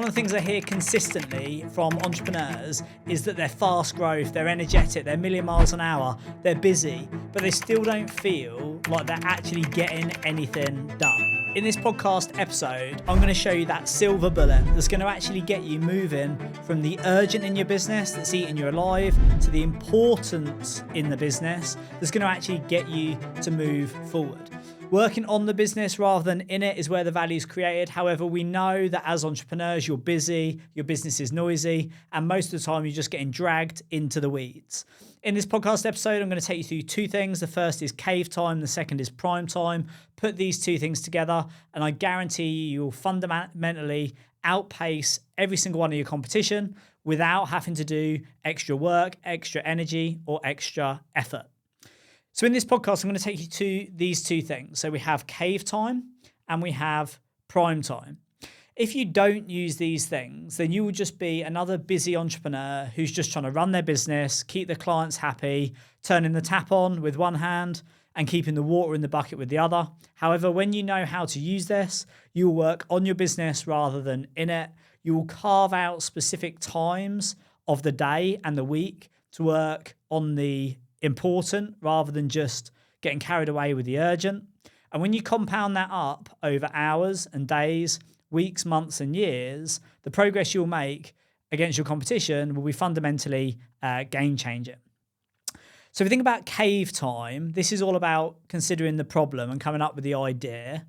of the things I hear consistently from entrepreneurs is that they're fast growth, they're energetic, they're a million miles an hour, they're busy, but they still don't feel like they're actually getting anything done. In this podcast episode, I'm going to show you that silver bullet that's going to actually get you moving from the urgent in your business that's eating you alive to the importance in the business that's going to actually get you to move forward. Working on the business rather than in it is where the value is created. However, we know that as entrepreneurs, you're busy, your business is noisy, and most of the time you're just getting dragged into the weeds. In this podcast episode, I'm going to take you through two things. The first is cave time. The second is prime time. Put these two things together, and I guarantee you'll fundamentally outpace every single one of your competition without having to do extra work, extra energy, or extra effort. So in this podcast, I'm going to take you to these two things. So we have cave time and we have prime time. If you don't use these things, then you will just be another busy entrepreneur who's just trying to run their business, keep their clients happy, turning the tap on with one hand and keeping the water in the bucket with the other. However, when you know how to use this, you will work on your business rather than in it. You will carve out specific times of the day and the week to work on the important rather than just getting carried away with the urgent. And when you compound that up over hours and days, weeks, months and years, the progress you'll make against your competition will be fundamentally game changing. So if you think about cave time, this is all about considering the problem and coming up with the idea,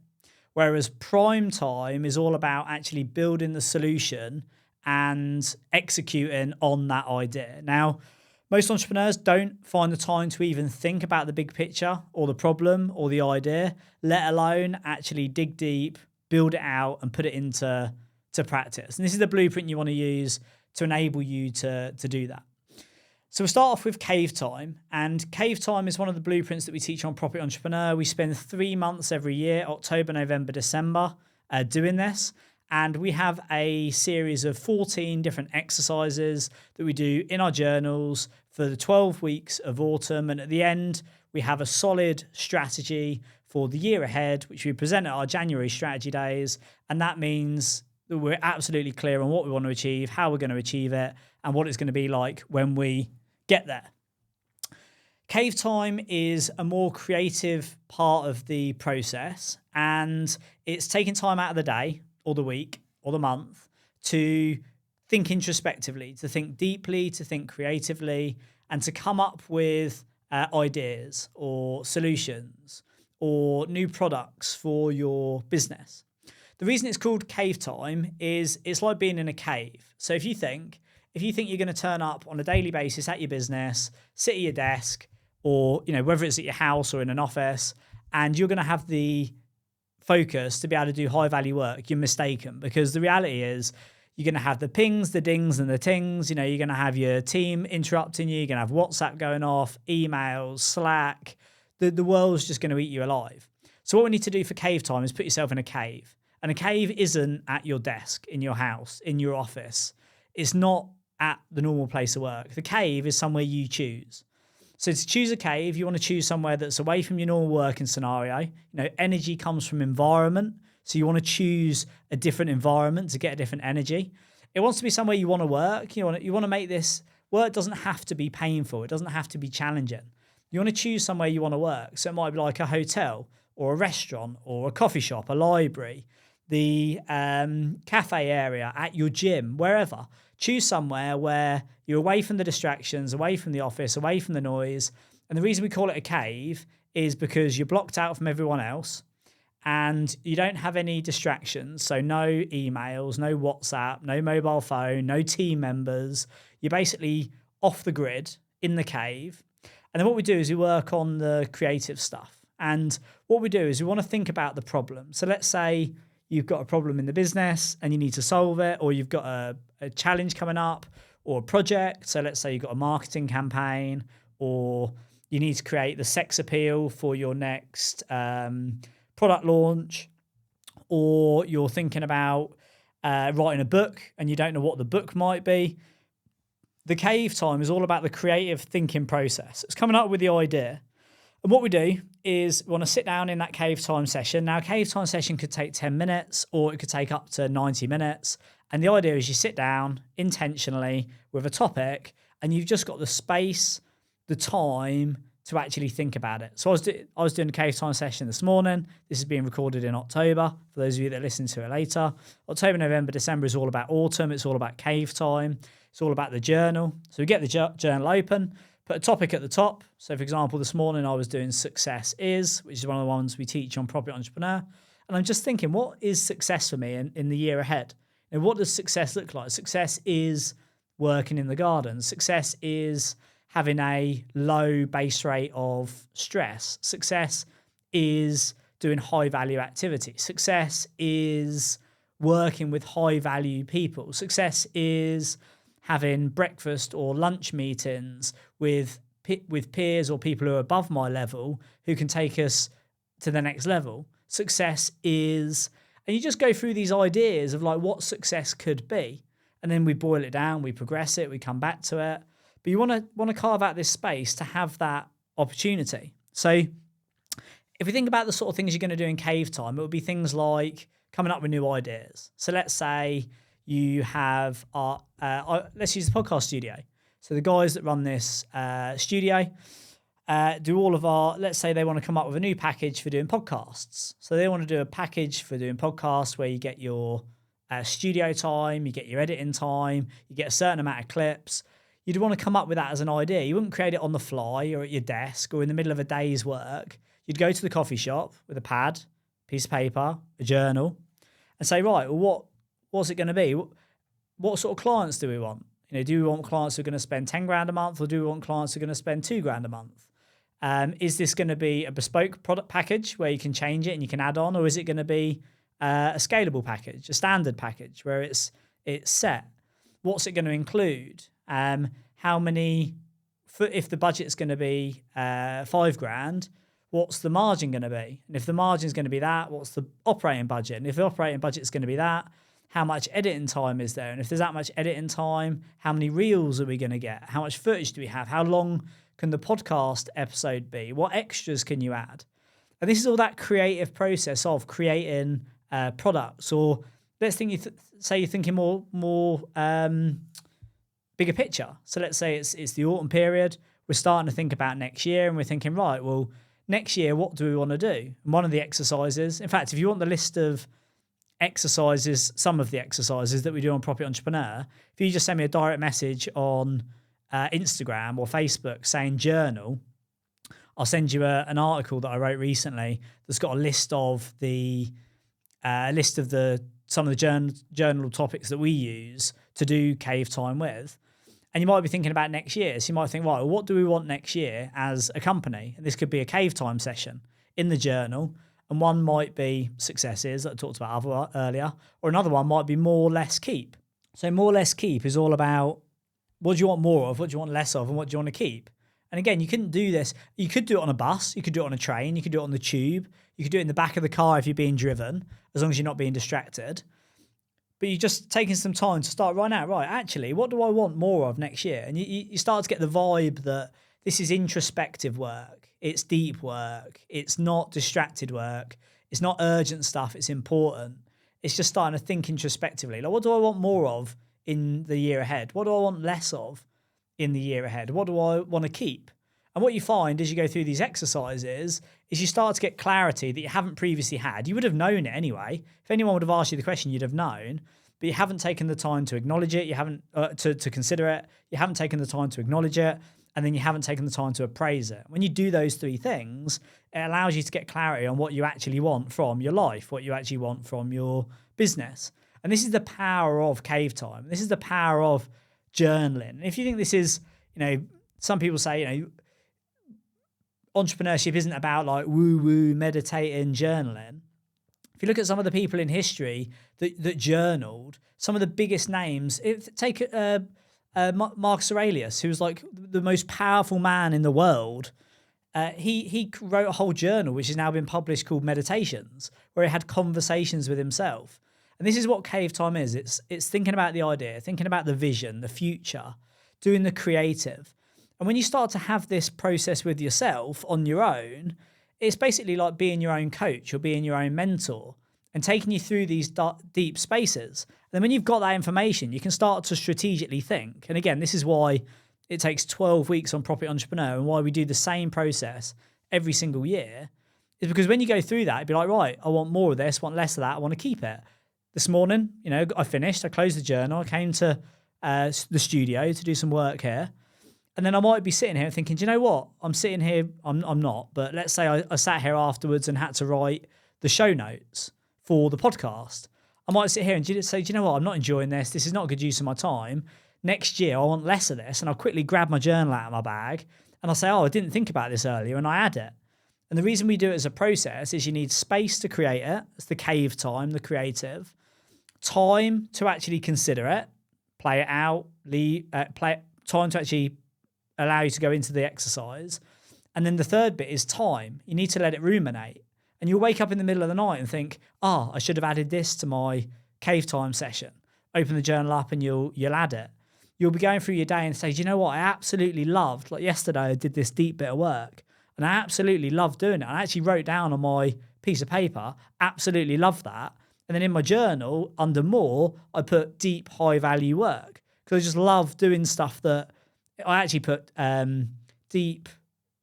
whereas prime time is all about actually building the solution and executing on that idea. Now, most entrepreneurs don't find the time to even think about the big picture or the problem or the idea, let alone actually dig deep, build it out and put it into practice. And this is the blueprint you want to use to enable you to do that. So we'll start off with cave time. And cave time is one of the blueprints that we teach on Property Entrepreneur. We spend 3 months every year, October, November, December, doing this. And we have a series of 14 different exercises that we do in our journals for the 12 weeks of autumn. And at the end, we have a solid strategy for the year ahead, which we present at our January strategy days. And that means that we're absolutely clear on what we want to achieve, how we're going to achieve it, and what it's going to be like when we get there. Cave time is a more creative part of the process, and it's taking time out of the day or the week or the month to think introspectively, to think deeply, to think creatively, and to come up with ideas or solutions or new products for your business. The reason it's called cave time is it's like being in a cave. So if you think you're going to turn up on a daily basis at your business, sit at your desk, or whether it's at your house or in an office, and you're going to have the focus to be able to do high value work, you're mistaken, because the reality is you're going to have the pings, the dings and the tings. You're going to have your team interrupting you. You're going to have WhatsApp going off, emails, Slack. The world's just going to eat you alive. So what we need to do for cave time is put yourself in a cave. And a cave isn't at your desk, in your house, in your office. It's not at the normal place of work. The cave is somewhere you choose. So to choose a cave, you want to choose somewhere that's away from your normal working scenario. Energy comes from environment. So you want to choose a different environment to get a different energy. It wants to be somewhere you want to work. You want to make this work doesn't have to be painful. It doesn't have to be challenging. You want to choose somewhere you want to work. So it might be like a hotel or a restaurant or a coffee shop, a library, the cafe area, at your gym, wherever. Choose somewhere where you're away from the distractions, away from the office, away from the noise. And the reason we call it a cave is because you're blocked out from everyone else and you don't have any distractions. So no emails, no WhatsApp, no mobile phone, no team members. You're basically off the grid in the cave. And then what we do is we work on the creative stuff. And what we do is we want to think about the problem. So let's say you've got a problem in the business and you need to solve it, or you've got a challenge coming up or a project. So let's say you've got a marketing campaign, or you need to create the sex appeal for your next product launch, or you're thinking about writing a book and you don't know what the book might be. The cave time is all about the creative thinking process. It's coming up with the idea. And what we do is we want to sit down in that cave time session. Now, a cave time session could take 10 minutes or it could take up to 90 minutes. And the idea is you sit down intentionally with a topic and you've just got the space, the time to actually think about it. So I was doing a cave time session this morning. This is being recorded in October, for those of you that listen to it later. October, November, December is all about autumn. It's all about cave time. It's all about the journal. So we get the journal open, put a topic at the top. So for example, this morning I was doing success is, which is one of the ones we teach on Property Entrepreneur. And I'm just thinking, what is success for me in the year ahead? And what does success look like? Success is working in the garden. Success is having a low base rate of stress. Success is doing high value activity. Success is working with high value people. Success is having breakfast or lunch meetings with peers or people who are above my level who can take us to the next level. Success is, and you just go through these ideas of like what success could be. And then we boil it down, we progress it, we come back to it. But you want to carve out this space to have that opportunity. So if you think about the sort of things you're going to do in cave time, it would be things like coming up with new ideas. So let's say you have let's use the podcast studio. So the guys that run this studio do all of our, let's say they want to come up with a new package for doing podcasts. So they want to do a package for doing podcasts where you get your studio time, you get your editing time, you get a certain amount of clips. You'd want to come up with that as an idea. You wouldn't create it on the fly or at your desk or in the middle of a day's work. You'd go to the coffee shop with a pad, piece of paper, a journal, and say, right, well, what's it going to be? What sort of clients do we want? You know, do we want clients who are going to spend 10 grand a month, or do we want clients who are going to spend 2 grand a month? Is this going to be a bespoke product package where you can change it and you can add on, or is it going to be a scalable package, a standard package where it's set? What's it going to include? How many? If the budget's going to be 5 grand, what's the margin going to be? And if the margin is going to be that, what's the operating budget? And if the operating budget is going to be that, how much editing time is there? And if there's that much editing time, how many reels are we going to get? How much footage do we have? How long can the podcast episode be? What extras can you add? And this is all that creative process of creating products. Or let's think say you're thinking more bigger picture. So let's say it's the autumn period. We're starting to think about next year, and we're thinking, right, well, next year, what do we want to do? And one of the exercises, in fact, if you want the list of exercises, some of the exercises that we do on Property Entrepreneur, if you just send me a direct message on Instagram or Facebook saying journal, I'll send you an article that I wrote recently that's got a list of some of the journal topics that we use to do cave time with. And you might be thinking about next year. So you might think, right, well, what do we want next year as a company? And this could be a cave time session in the journal. And one might be successes that I talked about earlier, or another one might be more, less, keep. So more, less, keep is all about what do you want more of, what do you want less of, and what do you want to keep. And again, you couldn't do this. You could do it on a bus, you could do it on a train, you could do it on the tube, you could do it in the back of the car if you're being driven, as long as you're not being distracted. But you're just taking some time to start right out, right, actually, what do I want more of next year? And you start to get the vibe that this is introspective work. It's deep work. It's not distracted work. It's not urgent stuff. It's important. It's just starting to think introspectively. Like, what do I want more of in the year ahead? What do I want less of in the year ahead? What do I want to keep? And what you find as you go through these exercises is you start to get clarity that you haven't previously had. You would have known it anyway. If anyone would have asked you the question, you'd have known, but you haven't taken the time to acknowledge it. You haven't to consider it. You haven't taken the time to acknowledge it. And then you haven't taken the time to appraise it. When you do those 3 things, it allows you to get clarity on what you actually want from your life, what you actually want from your business. And this is the power of cave time. This is the power of journaling. And if you think this is, some people say, entrepreneurship isn't about like woo-woo, meditating, journaling. If you look at some of the people in history that journaled, some of the biggest names, take Marcus Aurelius, who was like the most powerful man in the world. He wrote a whole journal, which has now been published, called Meditations, where he had conversations with himself. And this is what cave time is. It's thinking about the idea, thinking about the vision, the future, doing the creative. And when you start to have this process with yourself on your own, it's basically like being your own coach or being your own mentor and taking you through these deep spaces. And then when you've got that information, you can start to strategically think. And again, this is why it takes 12 weeks on Property Entrepreneur and why we do the same process every single year, is because when you go through that, it'd be like, right, I want more of this, want less of that, I want to keep it. This morning, I finished, I closed the journal, I came to the studio to do some work here. And then I might be sitting here thinking, do you know what? I'm sitting here, I'm not, but let's say I sat here afterwards and had to write the show notes for the podcast. I might sit here and say, do you know what? I'm not enjoying this. This is not a good use of my time. Next year, I want less of this. And I'll quickly grab my journal out of my bag and I'll say, oh, I didn't think about this earlier, and I add it. And the reason we do it as a process is you need space to create it. It's the cave time, the creative. Time to actually consider it, play it out, time to actually allow you to go into the exercise. And then the third bit is time. You need to let it ruminate. And you'll wake up in the middle of the night and think, I should have added this to my cave time session. Open the journal up and you'll add it. You'll be going through your day and say, do you know what? I absolutely loved, like yesterday I did this deep bit of work and I absolutely loved doing it. I actually wrote down on my piece of paper, absolutely loved that. And then in my journal, under more, I put deep, high value work because I just love doing stuff that I actually put deep,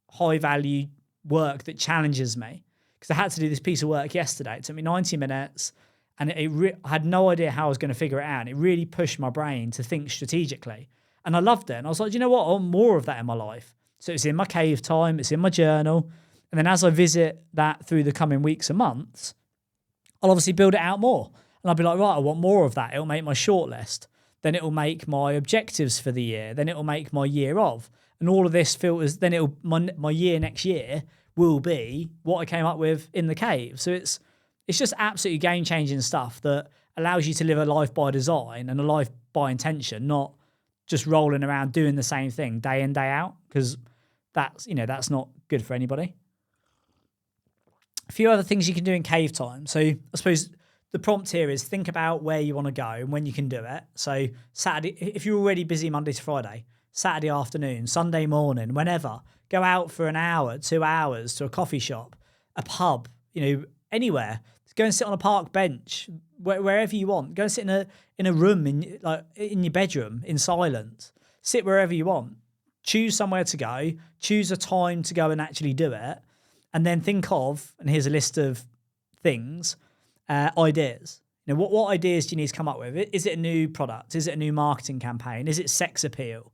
high value work that challenges me. Because I had to do this piece of work yesterday. It took me 90 minutes and I had no idea how I was going to figure it out. It really pushed my brain to think strategically. And I loved it. And I was like, you know what? I want more of that in my life. So it's in my cave time. It's in my journal. And then as I visit that through the coming weeks and months, I'll obviously build it out more. And I'll be like, right, I want more of that. It'll make my shortlist. Then it'll make my objectives for the year. Then it'll make my year of. And all of this filters, then my year next year will be what I came up with in the cave. So it's just absolutely game-changing stuff that allows you to live a life by design and a life by intention, not just rolling around doing the same thing day in, day out, because that's not good for anybody. A few other things you can do in cave time. So I suppose the prompt here is think about where you want to go and when you can do it. So Saturday, if you're already busy Monday to Friday, Saturday afternoon, Sunday morning, whenever, go out for an hour, 2 hours to a coffee shop, a pub, anywhere. Go and sit on a park bench, wherever you want. Go and sit in a room in your bedroom in silence. Sit wherever you want. Choose somewhere to go. Choose a time to go and actually do it. And then think of, and here's a list of things, ideas. What ideas do you need to come up with? Is it a new product? Is it a new marketing campaign? Is it sex appeal?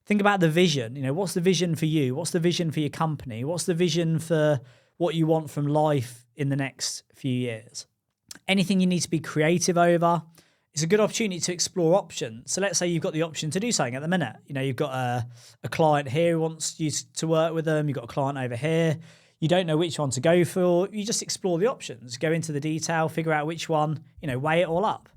Think about the vision. What's the vision for you? What's the vision for your company? What's the vision for what you want from life in the next few years? Anything you need to be creative over. It's a good opportunity to explore options. So let's say you've got the option to do something at the minute. You've got a client here who wants you to work with them. You've got a client over here. You don't know which one to go for. You just explore the options, go into the detail, figure out which one, weigh it all up.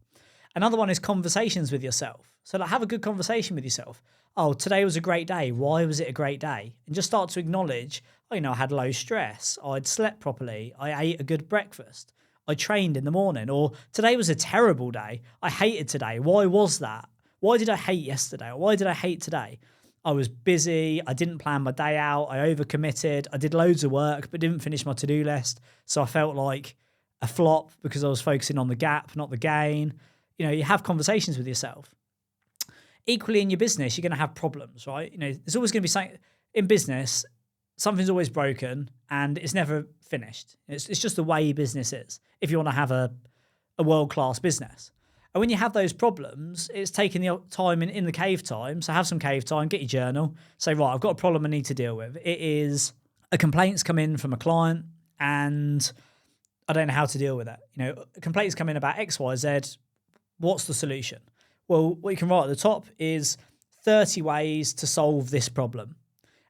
Another one is conversations with yourself. So have a good conversation with yourself. Oh, today was a great day. Why was it a great day? And just start to acknowledge, I had low stress. I'd slept properly. I ate a good breakfast. I trained in the morning. Or today was a terrible day. I hated today. Why was that? Why did I hate yesterday? Or why did I hate today? I was busy. I didn't plan my day out. I overcommitted. I did loads of work, but didn't finish my to-do list. So I felt like a flop because I was focusing on the gap, not the gain. You have conversations with yourself. Equally in your business, you're going to have problems, right? There's always going to be something in business. Something's always broken and it's never finished. It's just the way business is. If you want to have a world-class business. And when you have those problems, it's taking the time in the cave time. So have some cave time, get your journal, say, right, I've got a problem I need to deal with. It is a complaint's come in from a client and I don't know how to deal with it. A complaint's come in about X, Y, Z. What's the solution? Well, what you can write at the top is 30 ways to solve this problem.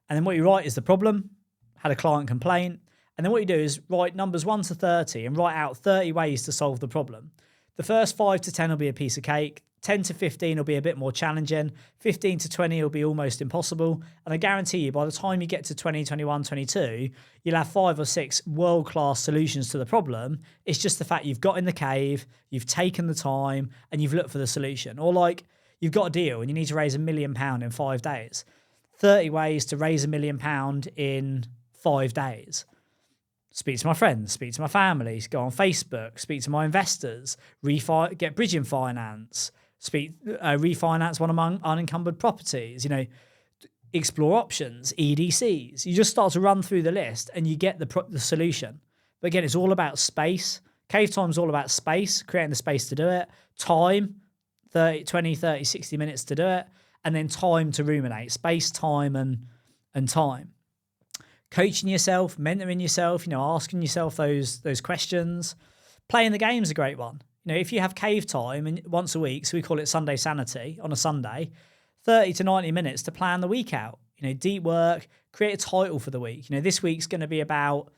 And then what you write is the problem, had a client complaint. And then what you do is write numbers 1 to 30 and write out 30 ways to solve the problem. The first 5 to 10 will be a piece of cake. 10 to 15 will be a bit more challenging. 15 to 20 will be almost impossible. And I guarantee you, by the time you get to 20, 21, 22, you'll have 5 or 6 world-class solutions to the problem. It's just the fact you've got in the cave, you've taken the time, and you've looked for the solution. Or like you've got a deal and you need to raise £1 million in 5 days. 30 ways to raise £1 million in 5 days. speak to my friends, speak to my family, go on Facebook, speak to my investors, get bridging finance, refinance one of my unencumbered properties, explore options, EDCs. You just start to run through the list and you get the solution. But again, it's all about space. Cave time is all about space, creating the space to do it, time, 20, 30, 60 minutes to do it, and then time to ruminate, space, time, and time. Coaching yourself, mentoring yourself, asking yourself those questions. Playing the game is a great one. If you have cave time and once a week, so we call it Sunday Sanity on a Sunday, 30 to 90 minutes to plan the week out. Deep work, create a title for the week. This week's going to be about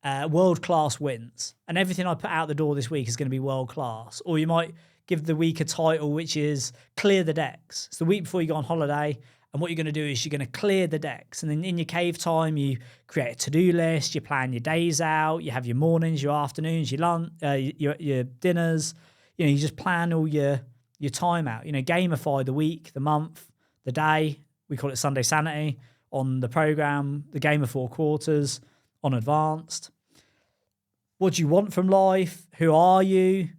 world-class wins. And everything I put out the door this week is going to be world-class. Or you might give the week a title which is clear the decks. It's the week before you go on holiday. And what you're going to do is you're going to clear the decks. And then in your cave time, you create a to-do list, you plan your days out, you have your mornings, your afternoons, your lunch, your dinners. You just plan all your time out. Gamify the week, the month, the day. We call it Sunday Sanity on the program, the game of 4 quarters on advanced. What do you want from life? Who are you?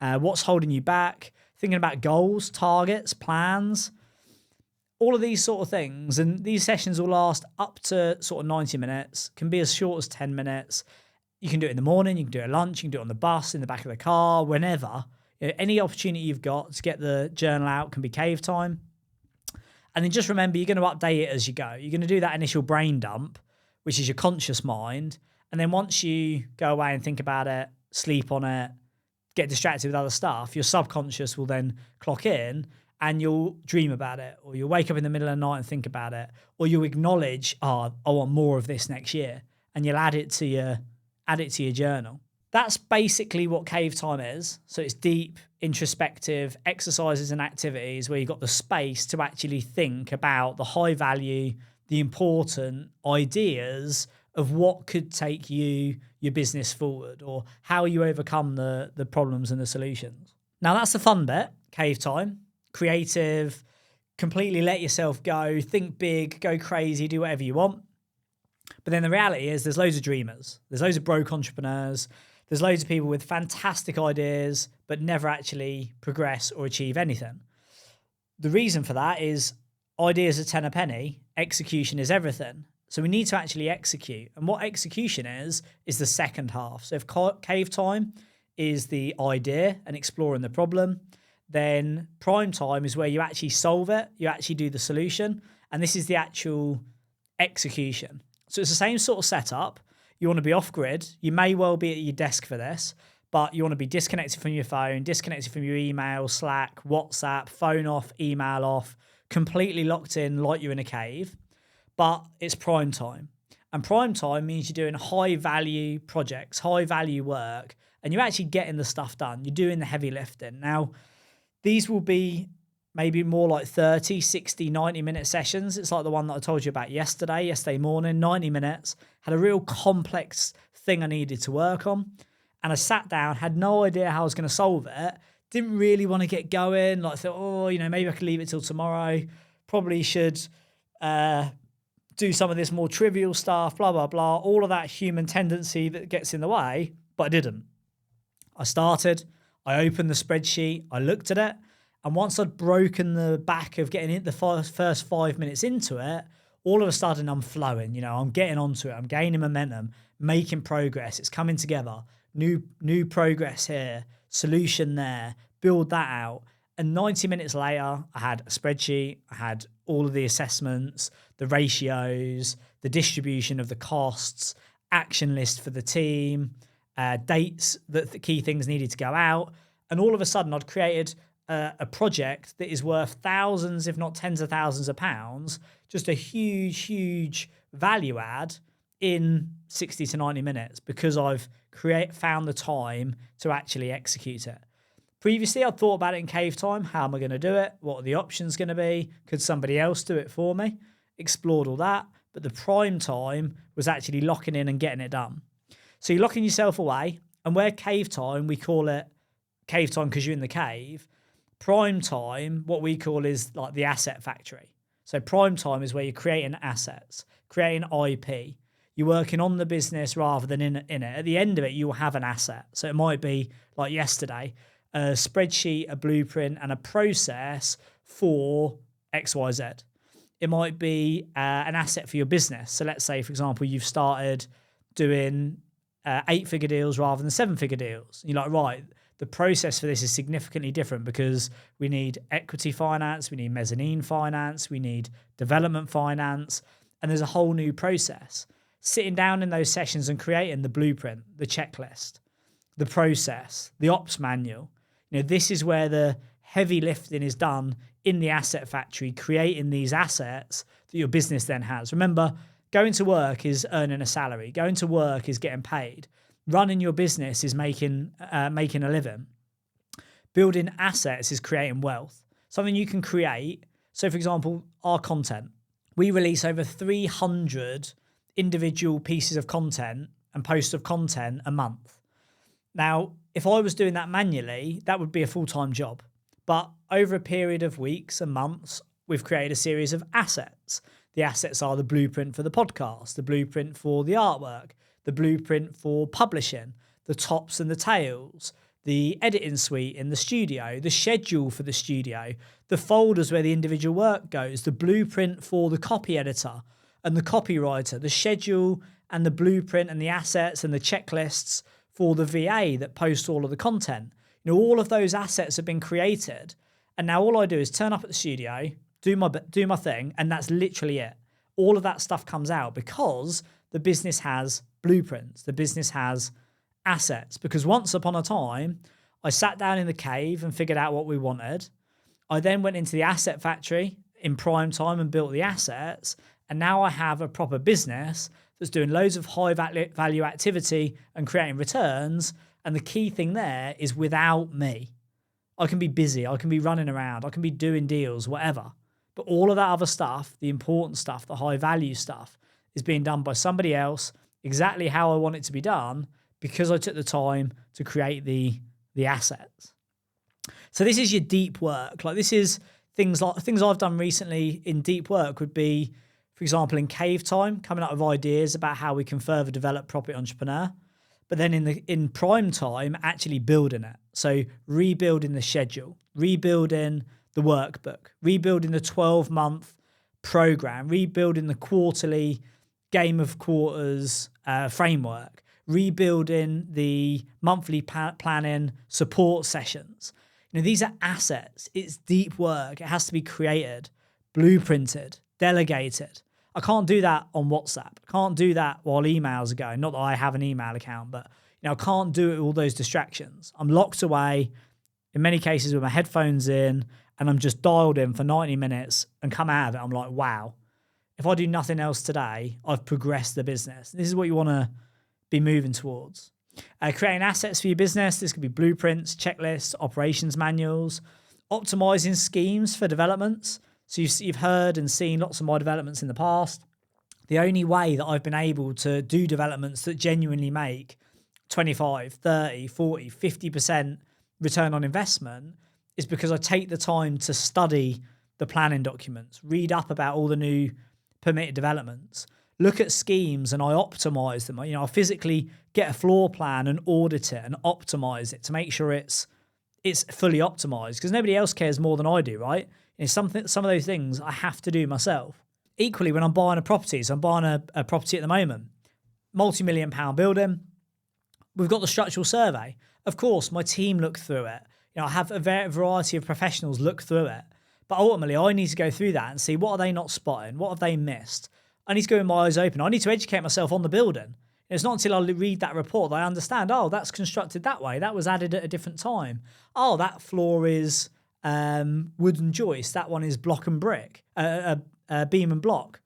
What's holding you back? Thinking about goals, targets, plans. All of these sort of things, and these sessions will last up to sort of 90 minutes, can be as short as 10 minutes. You can do it in the morning, you can do it at lunch, you can do it on the bus, in the back of the car, whenever. Any opportunity you've got to get the journal out can be cave time. And then just remember, you're going to update it as you go. You're going to do that initial brain dump, which is your conscious mind. And then once you go away and think about it, sleep on it, get distracted with other stuff, your subconscious will then clock in and you'll dream about it, or you'll wake up in the middle of the night and think about it, or you'll acknowledge, I want more of this next year, and you'll add it to your journal. That's basically what cave time is. So it's deep, introspective exercises and activities where you've got the space to actually think about the high value, the important ideas of what could take your business forward, or how you overcome the problems and the solutions. Now that's the fun bit, cave time. Creative, completely let yourself go, think big, go crazy, do whatever you want. But then the reality is there's loads of dreamers. There's loads of broke entrepreneurs. There's loads of people with fantastic ideas, but never actually progress or achieve anything. The reason for that is ideas are 10 a penny, execution is everything. So we need to actually execute. And what execution is the second half. So if cave time is the idea and exploring the problem, then prime time is where you actually solve it, you actually do the solution, and this is the actual execution. So it's the same sort of setup. You want to be off grid. You may well be at your desk for this, but you want to be disconnected from your phone, disconnected from your email, Slack, WhatsApp, phone off, email off, completely locked in like you're in a cave, but it's prime time. And prime time means you're doing high value projects, high value work, and you're actually getting the stuff done. You're doing the heavy lifting. Now, these will be maybe more like 30, 60, 90-minute sessions. It's like the one that I told you about yesterday morning, 90 minutes. Had a real complex thing I needed to work on. And I sat down, had no idea how I was going to solve it. Didn't really want to get going. Like I thought, maybe I could leave it till tomorrow. Probably should do some of this more trivial stuff, blah, blah, blah. All of that human tendency that gets in the way, but I didn't. I started. I opened the spreadsheet, I looked at it, and once I'd broken the back of getting the first 5 minutes into it, all of a sudden I'm flowing, I'm getting onto it, I'm gaining momentum, making progress, it's coming together, new progress here, solution there, build that out. And 90 minutes later, I had a spreadsheet, I had all of the assessments, the ratios, the distribution of the costs, action list for the team, dates that the key things needed to go out. And all of a sudden I'd created a project that is worth thousands, if not tens of thousands of pounds, just a huge value add in 60 to 90 minutes because I've found the time to actually execute it. Previously, I'd thought about it in cave time. How am I going to do it? What are the options going to be? Could somebody else do it for me? Explored all that. But the prime time was actually locking in and getting it done. So you're locking yourself away, and where cave time, we call it cave time because you're in the cave. Prime time, what we call is like the asset factory. So prime time is where you're creating assets, creating IP. You're working on the business rather than in it. At the end of it, you will have an asset. So it might be like yesterday, a spreadsheet, a blueprint, and a process for XYZ. It might be an asset for your business. So let's say, for example, you've started doing 8-figure deals rather than 7-figure deals. You're like, right, the process for this is significantly different because we need equity finance, we need mezzanine finance, we need development finance, and there's a whole new process. Sitting down in those sessions and creating the blueprint, the checklist, the process, the ops manual, this is where the heavy lifting is done in the asset factory, creating these assets that your business then has. Remember, going to work is earning a salary. Going to work is getting paid. Running your business is making a living. Building assets is creating wealth. Something you can create. So, for example, our content. We release over 300 individual pieces of content and posts of content a month. Now, if I was doing that manually, that would be a full-time job. But over a period of weeks and months, we've created a series of assets. The assets are the blueprint for the podcast, the blueprint for the artwork, the blueprint for publishing, the tops and the tails, the editing suite in the studio, the schedule for the studio, the folders where the individual work goes, the blueprint for the copy editor and the copywriter, the schedule and the blueprint and the assets and the checklists for the VA that posts all of the content. All of those assets have been created, and now all I do is turn up at the studio, do my thing, and that's literally it. All of that stuff comes out because the business has blueprints, the business has assets. Because once upon a time, I sat down in the cave and figured out what we wanted. I then went into the asset factory in prime time and built the assets, and now I have a proper business that's doing loads of high value activity and creating returns. And the key thing there is without me. I can be busy, I can be running around, I can be doing deals, whatever. But all of that other stuff, the important stuff, the high value stuff, is being done by somebody else exactly how I want it to be done because I took the time to create the assets. So this is your deep work. Like this is things I've done recently in deep work would be, for example, in cave time, coming up with ideas about how we can further develop Property Entrepreneur. But then in prime time, actually building it. So rebuilding the schedule, rebuilding the workbook, rebuilding the 12-month program, rebuilding the quarterly game of quarters framework, rebuilding the monthly planning support sessions. These are assets. It's deep work. It has to be created, blueprinted, delegated. I can't do that on WhatsApp. I can't do that while emails are going. Not that I have an email account, but I can't do it with all those distractions. I'm locked away, in many cases with my headphones in, and I'm just dialed in for 90 minutes and come out of it. I'm like, wow, if I do nothing else today, I've progressed the business. This is what you want to be moving towards. Creating assets for your business. This could be blueprints, checklists, operations manuals, optimizing schemes for developments. So you've heard and seen lots of my developments in the past. The only way that I've been able to do developments that genuinely make 25, 30, 40, 50% return on investment is because I take the time to study the planning documents, read up about all the new permitted developments, look at schemes and I optimize them. I physically get a floor plan and audit it and optimize it to make sure it's fully optimized because nobody else cares more than I do, right? Some of those things I have to do myself. Equally, when I'm buying a property, so I'm buying a property at the moment, multi-million-pound building, we've got the structural survey. Of course, my team look through it. I have a variety of professionals look through it. But ultimately, I need to go through that and see what are they not spotting? What have they missed? I need to go with my eyes open. I need to educate myself on the building. It's not until I read that report that I understand, oh, that's constructed that way. That was added at a different time. Oh, that floor is wooden joist. That one is block and brick, beam and block.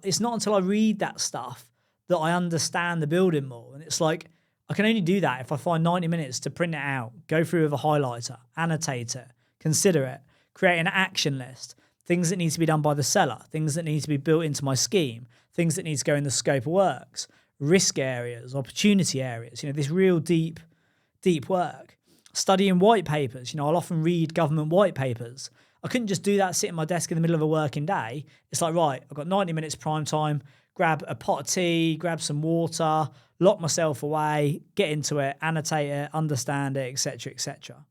It's not until I read that stuff that I understand the building more. And it's like, I can only do that if I find 90 minutes to print it out, go through with a highlighter, annotate it, consider it, create an action list, things that need to be done by the seller, things that need to be built into my scheme, things that need to go in the scope of works, risk areas, opportunity areas, this real deep work. Studying white papers, I'll often read government white papers. I couldn't just do that, sit at my desk in the middle of a working day. It's like, right, I've got 90 minutes prime time, grab a pot of tea, grab some water, lock myself away, get into it, annotate it, understand it, etc., etc.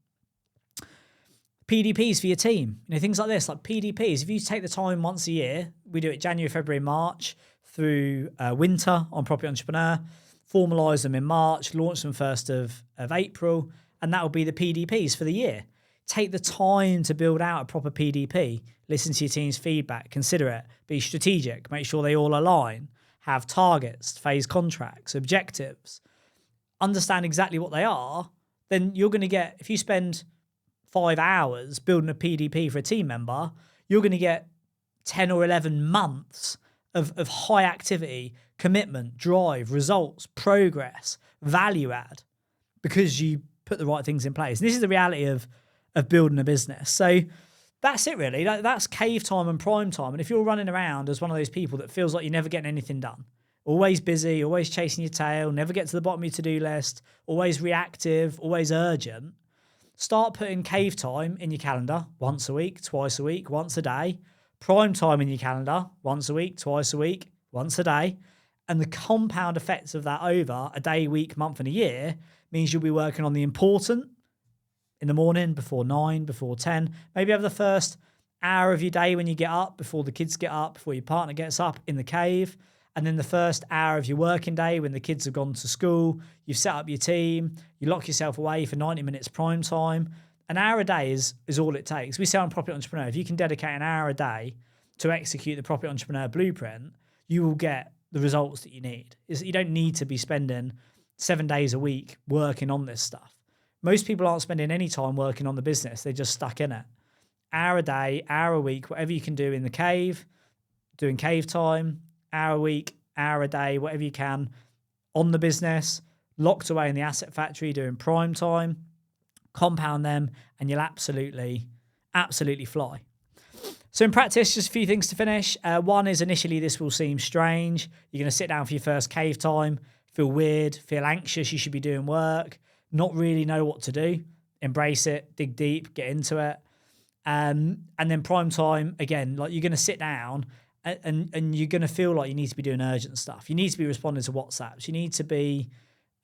PDPs for your team, things like this, like PDPs. If you take the time once a year, we do it January, February, March through winter on Property Entrepreneur, formalise them in March, launch them 1st of April, and that will be the PDPs for the year. Take the time to build out a proper PDP, listen to your team's feedback, consider it, be strategic, make sure they all align, have targets, phase contracts, objectives, understand exactly what they are. Then you're going to get, if you spend 5 hours building a PDP for a team member, you're going to get 10 or 11 months of high activity, commitment, drive, results, progress, value add, because you put the right things in place. And this is the reality of building a business. So that's it really. That's cave time and prime time. And if you're running around as one of those people that feels like you're never getting anything done, always busy, always chasing your tail, never get to the bottom of your to-do list, always reactive, always urgent, start putting cave time in your calendar once a week, twice a week, once a day. Prime time in your calendar once a week, twice a week, once a day. And the compound effects of that over a day, week, month, and a year means you'll be working on the important in the morning, before 9, before 10. Maybe have the first hour of your day when you get up, before the kids get up, before your partner gets up, in the cave. And then the first hour of your working day when the kids have gone to school, you've set up your team, you lock yourself away for 90 minutes prime time. An hour a day is all it takes. We say on Property Entrepreneur, if you can dedicate an hour a day to execute the Property Entrepreneur blueprint, you will get the results that you need. You don't need to be spending 7 days a week working on this stuff. Most people aren't spending any time working on the business. They're just stuck in it. Hour a day, hour a week, whatever you can do in the cave, doing cave time, hour a week, hour a day, whatever you can on the business, locked away in the asset factory doing prime time, compound them, and you'll absolutely fly. So in practice, just a few things to finish. One is initially this will seem strange. You're going to sit down for your first cave time, feel weird, feel anxious, you should be doing work, not really know what to do. Embrace it, dig deep, get into it. And then prime time, again, like you're going to sit down and you're going to feel like you need to be doing urgent stuff. You need to be responding to WhatsApps. You need to be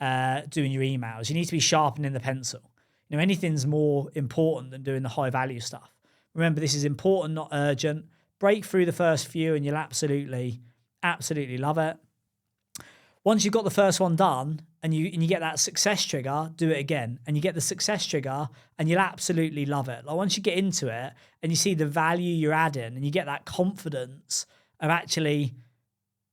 doing your emails. You need to be sharpening the pencil. Anything's more important than doing the high value stuff. Remember, this is important, not urgent. Break through the first few and you'll absolutely love it. Once you've got the first one done and you get that success trigger, do it again. And you get the success trigger and you'll absolutely love it. Like once you get into it and you see the value you're adding and you get that confidence of actually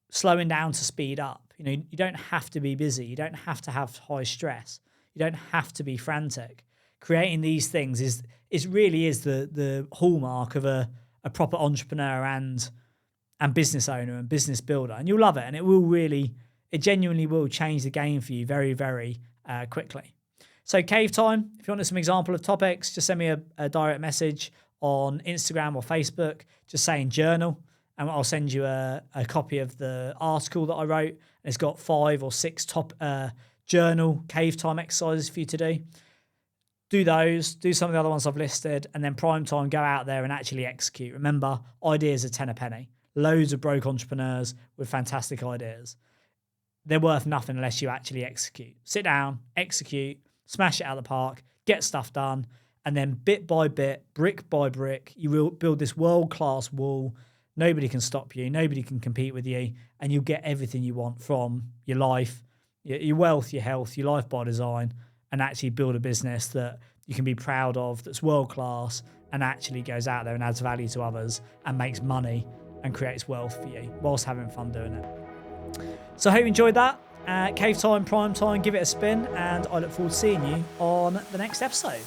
slowing down to speed up. You don't have to be busy. You don't have to have high stress. You don't have to be frantic. Creating these things is really the hallmark of a proper entrepreneur and business owner and business builder. And you'll love it. And it genuinely will change the game for you very, very quickly. So cave time, if you want some example of topics, just send me a direct message on Instagram or Facebook, just saying journal, and I'll send you a copy of the article that I wrote. And it's got 5 or 6 top journal cave time exercises for you to do. Do those, do some of the other ones I've listed, and then prime time, go out there and actually execute. Remember, ideas are 10 a penny. Loads of broke entrepreneurs with fantastic ideas. They're worth nothing unless you actually execute. Sit down, execute, smash it out of the park, get stuff done, and then bit by bit, brick by brick, you will build this world-class wall. Nobody can stop you. Nobody can compete with you, and you'll get everything you want from your life, your wealth, your health, your life by design, and actually build a business that you can be proud of, that's world-class, and actually goes out there and adds value to others and makes money and creates wealth for you whilst having fun doing it. So I hope you enjoyed that. Cave time, prime time, give it a spin, and I look forward to seeing you on the next episode.